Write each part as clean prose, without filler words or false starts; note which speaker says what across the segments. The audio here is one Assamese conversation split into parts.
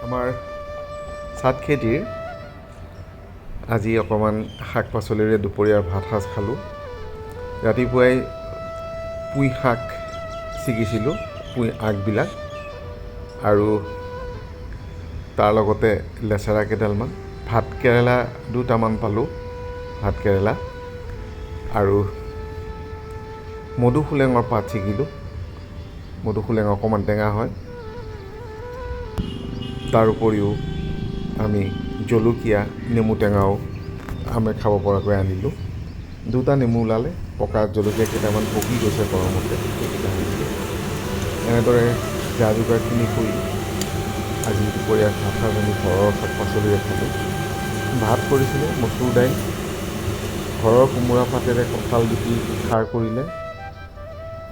Speaker 1: আমাৰ চাত খেতিৰ আজি অকণমান শাক পাচলিৰে দুপৰীয়াৰ ভাত সাজ খালোঁ। ৰাতিপুৱাই পুঁই শাক ছিগিছিলোঁ, পুঁই আগবিলাক, আৰু তাৰ লগতে লেচেৰা কেইডালমান, ভাত কেৰেলা দুটামান পালোঁ, ভাত কেৰেলা, আৰু মধুসোলেঙৰ পাত ছিগিলোঁ। মধুসোলেং অকণমান টেঙা হয়। তাৰ উপৰিও আমি জলকীয়া, নেমু টেঙাও আমি খাব পৰাকৈ আনিলোঁ। দুটা নেমু ওলালে, পকা জলকীয়া কেইটামান পকি গৈছে গৰমতে, সেইকেইটা আনিলোঁ। এনেদৰে যা যোগাৰখিনি কৰি আজি দুপৰীয়া ভাত সাজ আমি ঘৰৰ শাক পাচলিৰে খালোঁ। ভাত কৰিছিলোঁ মচুৰ দাইল, ঘৰৰ কোমোৰা পাতেৰে কঁঠাল গুটি খাৰ কৰিলে।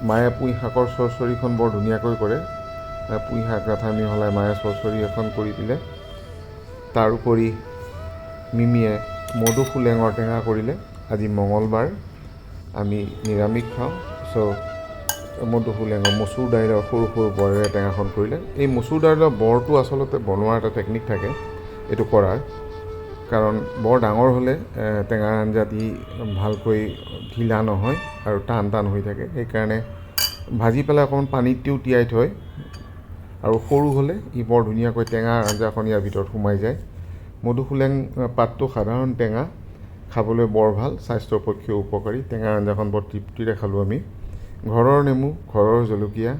Speaker 1: মায়ে পুঁই শাকৰ চৰচৰিখন বৰ ধুনীয়াকৈ কৰে। পুঁই শাক ৰাধা মিহলাই মায়ে চৰচৰি এখন কৰি দিলে। তাৰোপৰি মিমিয়ে মধুসোলেঙৰ টেঙা কৰিলে। আজি মঙলবাৰ, আমি নিৰামিষ খাওঁ, মধুসোলেঙৰ মচুৰ দাইলৰ সৰু সৰু বৰেৰে টেঙাখন কৰিলে। এই মচুৰ দাইলৰ বৰটো আচলতে বনোৱাৰ এটা টেকনিক থাকে এইটো কৰাৰ, কাৰণ বৰ ডাঙৰ হ'লে টেঙাৰ আঞ্জাটি ভালকৈ ঢিলা নহয় আৰু টান টান হৈ থাকে। সেইকাৰণে ভাজি পেলাই অকণমান পানীত তিয়াই থয়, আৰু সৰু হ'লে ই বৰ ধুনীয়াকৈ টেঙাৰ আঞ্জাখন ইয়াৰ ভিতৰত সোমাই যায়। মধুসোলেং পাতটো সাধাৰণ টেঙা, খাবলৈ বৰ ভাল, স্বাস্থ্যৰ পক্ষেও উপকাৰী। টেঙাৰ আঞ্জাখন বৰ তৃপ্তিৰে খালোঁ আমি। ঘৰৰ নেমু, ঘৰৰ জলকীয়া,